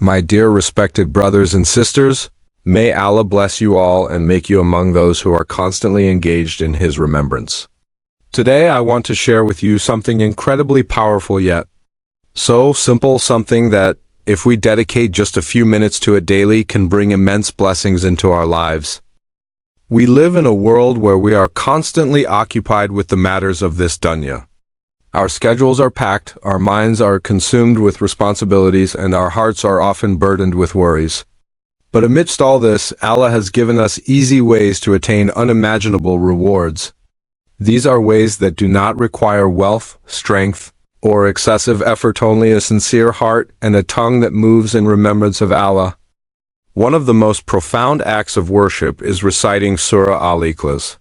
My dear respected brothers and sisters, may Allah bless you all and make you among those who are constantly engaged in His remembrance. Today I want to share with you something incredibly powerful yet so simple, something that, if we dedicate just a few minutes to it daily, can bring immense blessings into our lives. We live in a world where we are constantly occupied with the matters of this dunya. Our schedules are packed, our minds are consumed with responsibilities, and our hearts are often burdened with worries. But amidst all this, Allah has given us easy ways to attain unimaginable rewards. These are ways that do not require wealth, strength, or excessive effort, only a sincere heart and a tongue that moves in remembrance of Allah. One of the most profound acts of worship is reciting Surah Al-Ikhlas.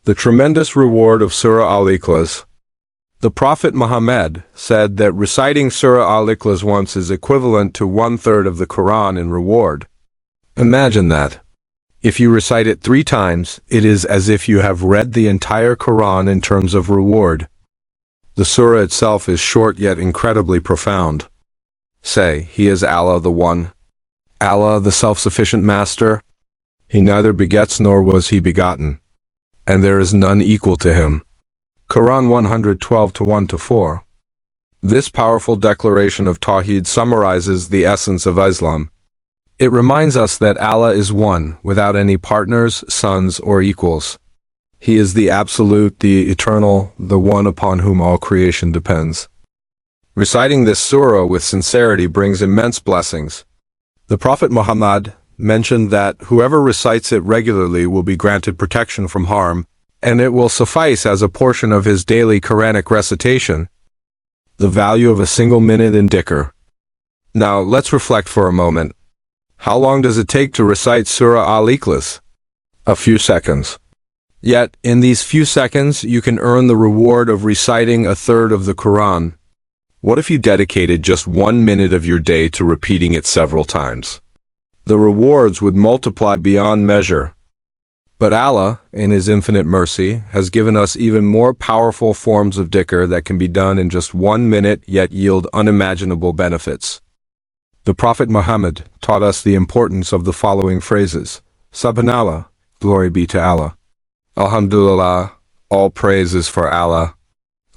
The tremendous reward of Surah Al-Ikhlas. The Prophet Muhammad said that reciting Surah Al-Ikhlas once is equivalent to 1/3 of the Quran in reward. Imagine that. If you recite it 3 times, it is as if you have read the entire Quran in terms of reward. The surah itself is short yet incredibly profound. Say, He is Allah the One, Allah the self-sufficient Master. He neither begets nor was He begotten, and there is none equal to Him. Quran 112:1-4. This powerful declaration of Tawheed summarizes the essence of Islam. It reminds us that Allah is one, without any partners, sons, or equals. He is the Absolute, the Eternal, the One upon whom all creation depends. Reciting this surah with sincerity brings immense blessings. The Prophet Muhammad mentioned that whoever recites it regularly will be granted protection from harm, and it will suffice as a portion of his daily Quranic recitation. The value of a single minute in Dhikr. Now, let's reflect for a moment. How long does it take to recite Surah Al-Ikhlas? A few seconds. Yet, in these few seconds, you can earn the reward of reciting 1/3 of the Quran. What if you dedicated just 1 minute of your day to repeating it several times? The rewards would multiply beyond measure. But Allah, in His infinite mercy, has given us even more powerful forms of dhikr that can be done in just 1 minute yet yield unimaginable benefits. The Prophet Muhammad taught us the importance of the following phrases. Subhanallah, glory be to Allah. Alhamdulillah, all praise is for Allah.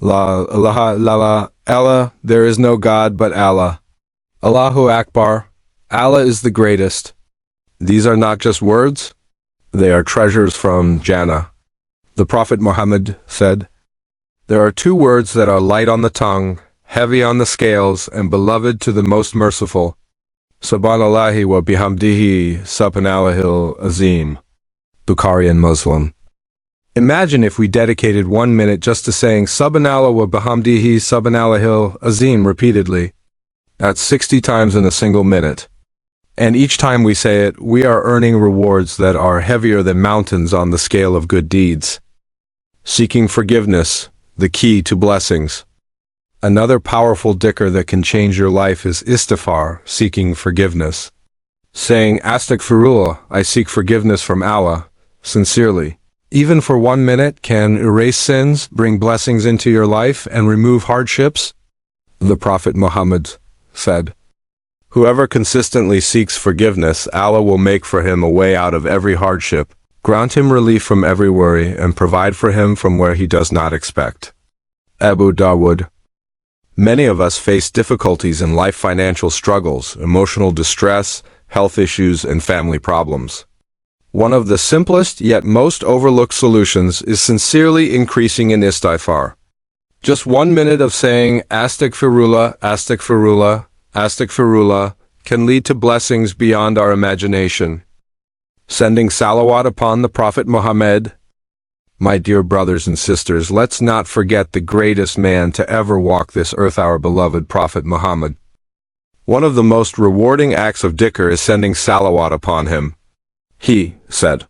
La ilaha illallah, Allah, there is no God but Allah. Allahu Akbar, Allah is the greatest. These are not just words, they are treasures from Jannah. The Prophet Muhammad said, there are 2 words that are light on the tongue, heavy on the scales, and beloved to the most merciful. Subhanallahi wa bihamdihi, subhanallahil azim. Bukhari and Muslim. Imagine if we dedicated 1 minute just to saying Subhanallah wa bihamdihi, subhanallahil azim repeatedly. That's 60 times in a single minute. And each time we say it, we are earning rewards that are heavier than mountains on the scale of good deeds. Seeking forgiveness, the key to blessings. Another powerful dhikr that can change your life is Istighfar, seeking forgiveness. Saying Astaghfirullah, I seek forgiveness from Allah, sincerely. Even for 1 minute, can erase sins, bring blessings into your life, and remove hardships. The Prophet Muhammad said, whoever consistently seeks forgiveness, Allah will make for him a way out of every hardship, grant him relief from every worry, and provide for him from where he does not expect. Abu Dawood. Many of us face difficulties in life, financial struggles, emotional distress, health issues, and family problems. One of the simplest yet most overlooked solutions is sincerely increasing in Istighfar. Just 1 minute of saying Astaghfirullah, Astaghfirullah, Astaghfirullah can lead to blessings beyond our imagination. Sending Salawat upon the Prophet Muhammad. My dear brothers and sisters, let's not forget the greatest man to ever walk this earth, our beloved Prophet Muhammad. One of the most rewarding acts of dhikr is sending Salawat upon him. He said,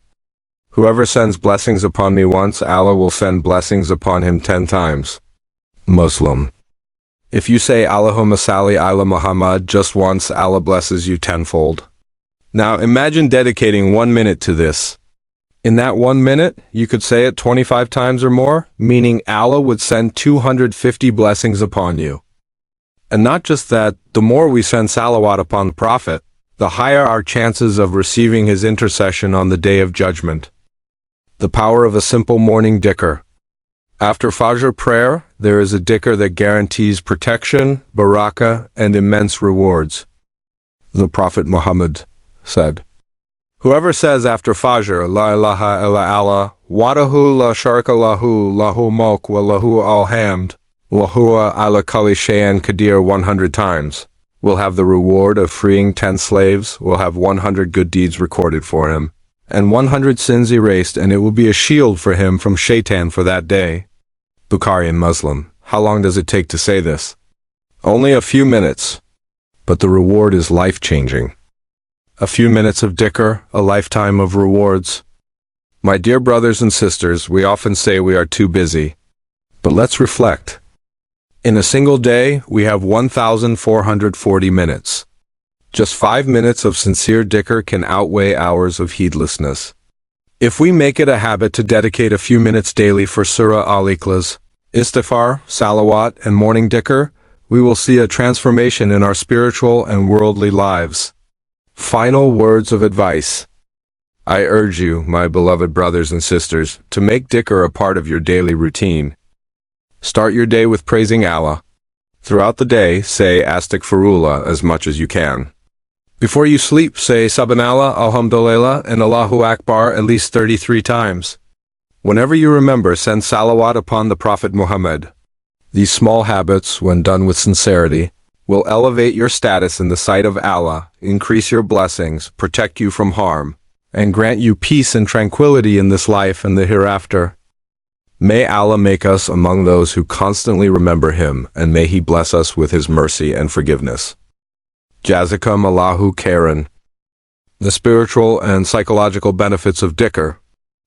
whoever sends blessings upon me once, Allah will send blessings upon him 10 times. Muslim. If you say Allahumma salli ala Muhammad just once, Allah blesses you 10-fold. Now imagine dedicating 1 minute to this. In that 1 minute, you could say it 25 times or more, meaning Allah would send 250 blessings upon you. And not just that, the more we send salawat upon the Prophet, the higher our chances of receiving his intercession on the Day of Judgment. The power of a simple morning dhikr. After Fajr prayer, there is a dhikr that guarantees protection, barakah, and immense rewards. The Prophet Muhammad said, "Whoever says after Fajr, La ilaha illa Allah, wahdahu la sharika lahu, lahu mulk wa lahu al-hamd, wa huwa ala kulli shay'in qadir 100 times, will have the reward of freeing 10 slaves, will have 100 good deeds recorded for him, and 100 sins erased, and it will be a shield for him from shaitan for that day." Bukhari and Muslim. How long does it take to say this? Only a few minutes, but the reward is life-changing. A few minutes of dhikr, a lifetime of rewards. My dear brothers and sisters, we often say we are too busy, but let's reflect. In a single day, we have 1,440 minutes. Just 5 minutes of sincere dhikr can outweigh hours of heedlessness. If we make it a habit to dedicate a few minutes daily for Surah Al-Ikhlas, Istighfar, Salawat, and morning dhikr, we will see a transformation in our spiritual and worldly lives. Final words of advice. I urge you, my beloved brothers and sisters, to make dhikr a part of your daily routine. Start your day with praising Allah. Throughout the day, say Astaghfirullah as much as you can. Before you sleep, say Subhanallah, Alhamdulillah, and Allahu Akbar at least 33 times. Whenever you remember, send salawat upon the Prophet Muhammad. These small habits, when done with sincerity, will elevate your status in the sight of Allah, increase your blessings, protect you from harm, and grant you peace and tranquility in this life and the hereafter. May Allah make us among those who constantly remember Him, and may He bless us with His mercy and forgiveness. Jazakum Allahu khairan. The spiritual and psychological benefits of dhikr.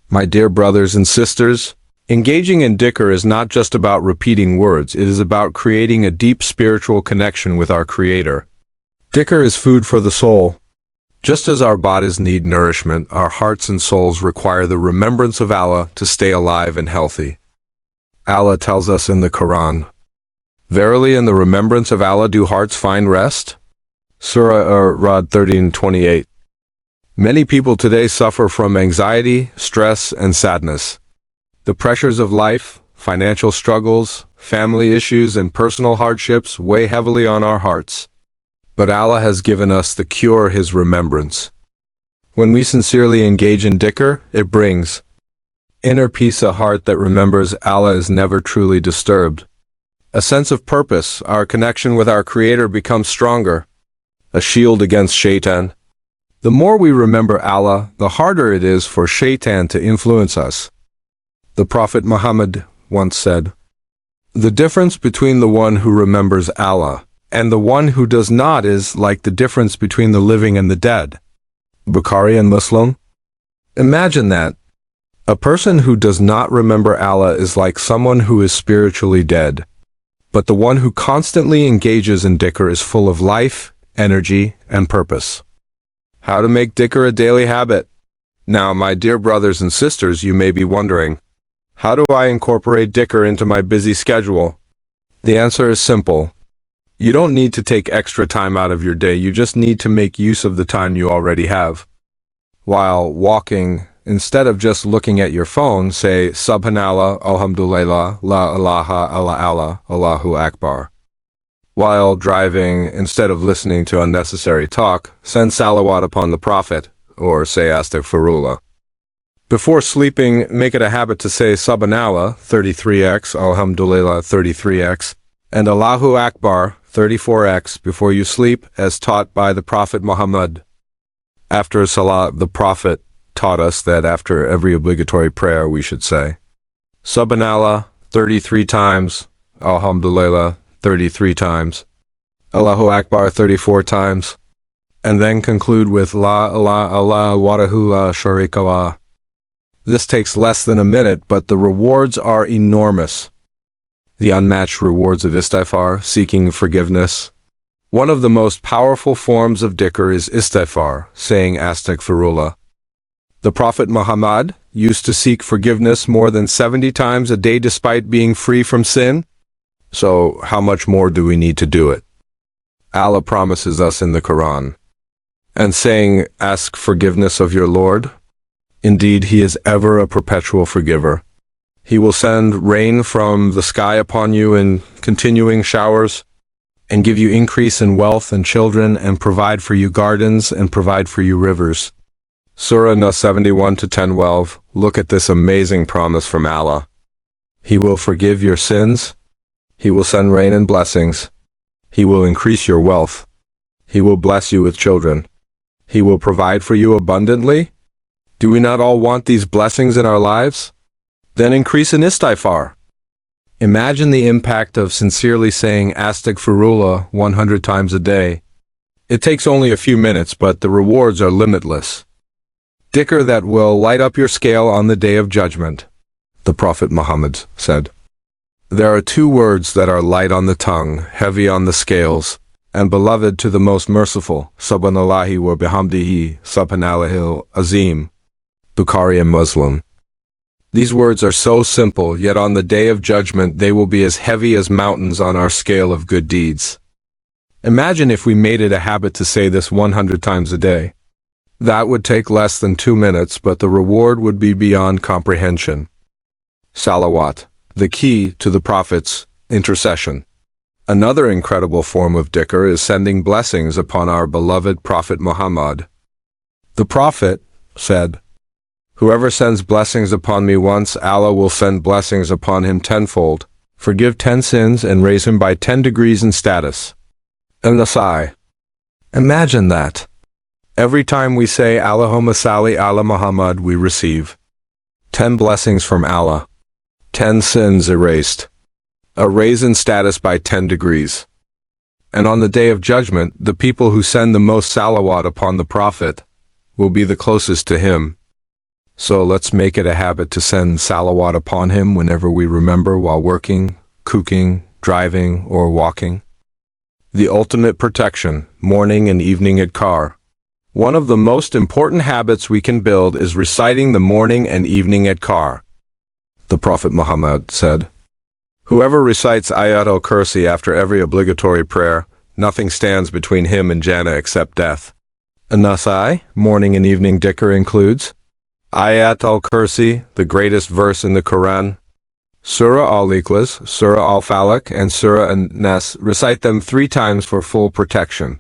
My dear brothers and sisters, engaging in dhikr is not just about repeating words, it is about creating a deep spiritual connection with our Creator. Dhikr is food for the soul. Just as our bodies need nourishment, our hearts and souls require the remembrance of Allah to stay alive and healthy. Allah tells us in the Quran, "Verily in the remembrance of Allah do hearts find rest?" Surah Ar-Ra'd 13:28. Many people today suffer from anxiety, stress, and sadness. The pressures of life, financial struggles, family issues, and personal hardships weigh heavily on our hearts. But Allah has given us the cure, His remembrance. When we sincerely engage in dhikr, it brings inner peace. A heart that remembers Allah is never truly disturbed. A sense of purpose, our connection with our Creator becomes stronger. A shield against shaitan. The more we remember Allah, the harder it is for shaitan to influence us. The Prophet Muhammad once said, "The difference between the one who remembers Allah and the one who does not is like the difference between the living and the dead." Bukhari and Muslim. Imagine that. A person who does not remember Allah is like someone who is spiritually dead. But the one who constantly engages in dhikr is full of life, energy, and purpose. How to make dhikr a daily habit? Now, my dear brothers and sisters, you may be wondering, how do I incorporate dhikr into my busy schedule? The answer is simple. You don't need to take extra time out of your day, you just need to make use of the time you already have. While walking, instead of just looking at your phone, say Subhanallah, Alhamdulillah, La ilaha illa Allah, Allahu Akbar. While driving, instead of listening to unnecessary talk, send salawat upon the Prophet, or say Astaghfirullah. Before sleeping, make it a habit to say Subhanallah 33x, Alhamdulillah 33x, and Allahu Akbar 34x before you sleep, as taught by the Prophet Muhammad. After Salah, the Prophet taught us that after every obligatory prayer we should say Subhanallah 33 times, Alhamdulillah 33 times, Allahu Akbar 34 times, and then conclude with La ilaha illallah wahdahu la sharika lah. This takes less than a minute, but the rewards are enormous. The unmatched rewards of Istighfar, seeking forgiveness. One of the most powerful forms of dhikr is Istighfar, saying Astaghfirullah. The Prophet Muhammad used to seek forgiveness more than 70 times a day despite being free from sin. So, how much more do we need to do it? Allah promises us in the Quran. And saying, ask forgiveness of your Lord? Indeed, He is ever a perpetual forgiver. He will send rain from the sky upon you in continuing showers, and give you increase in wealth and children, and provide for you gardens, and provide for you rivers. Surah Nur 71 to 10:12. Look at this amazing promise from Allah. He will forgive your sins. He will send rain and blessings. He will increase your wealth. He will bless you with children. He will provide for you abundantly. Do we not all want these blessings in our lives? Then increase in Istighfar. Imagine the impact of sincerely saying Astaghfirullah 100 times a day. It takes only a few minutes, but the rewards are limitless. Dhikr that will light up your scale on the day of judgment. The Prophet Muhammad said, there are two words that are light on the tongue, heavy on the scales, and beloved to the most merciful, Subhanallahi wa bihamdihi, Subhanallahil Azim. Bukhari and Muslim. These words are so simple, yet on the day of judgment they will be as heavy as mountains on our scale of good deeds. Imagine if we made it a habit to say this 100 times a day. That would take less than 2 minutes, but the reward would be beyond comprehension. Salawat, the key to the Prophet's intercession. Another incredible form of dhikr is sending blessings upon our beloved Prophet Muhammad. The Prophet said, whoever sends blessings upon me once, Allah will send blessings upon him tenfold, forgive 10 sins, and raise him by 10 degrees in status. An-Nasai. Imagine that. Every time we say Allahumma salli ala Muhammad, we receive 10 blessings from Allah, 10 sins erased, a raise in status by 10 degrees. And on the day of judgment, the people who send the most salawat upon the Prophet will be the closest to him. So let's make it a habit to send salawat upon him whenever we remember, while working, cooking, driving, or walking. The ultimate protection, morning and evening Adhkar. One of the most important habits we can build is reciting the morning and evening Adhkar. The Prophet Muhammad said, whoever recites Ayat al-Kursi after every obligatory prayer, nothing stands between him and Jannah except death. An-Nasai, morning and evening dhikr includes Ayat al-Kursi, the greatest verse in the Quran, Surah al-Ikhlas, Surah al-Falaq, and Surah an-Nas. Recite them 3 times for full protection.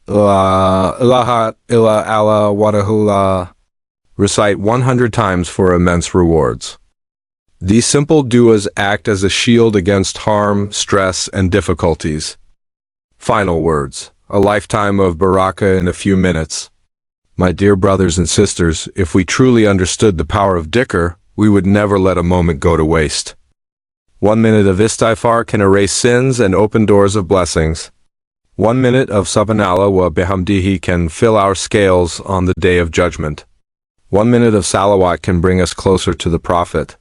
La ilaha illa Allah wahdahu. Recite 100 times for immense rewards. These simple du'as act as a shield against harm, stress, and difficulties. Final words. A lifetime of barakah in a few minutes. My dear brothers and sisters, if we truly understood the power of dhikr, we would never let a moment go to waste. 1 minute of Istighfar can erase sins and open doors of blessings. 1 minute of Subhanallah wa bihamdihi can fill our scales on the day of judgment. 1 minute of Salawat can bring us closer to the Prophet.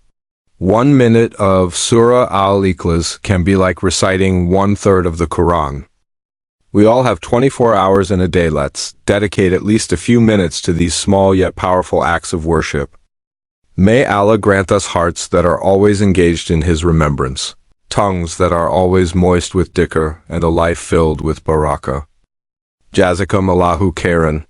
1 minute of Surah al-Ikhlas can be like reciting 1/3 of the Quran. We all have 24 hours in a day. Let's dedicate at least a few minutes to these small yet powerful acts of worship. May Allah grant us hearts that are always engaged in His remembrance, tongues that are always moist with dhikr, and a life filled with barakah. Jazakum Allahu khairan.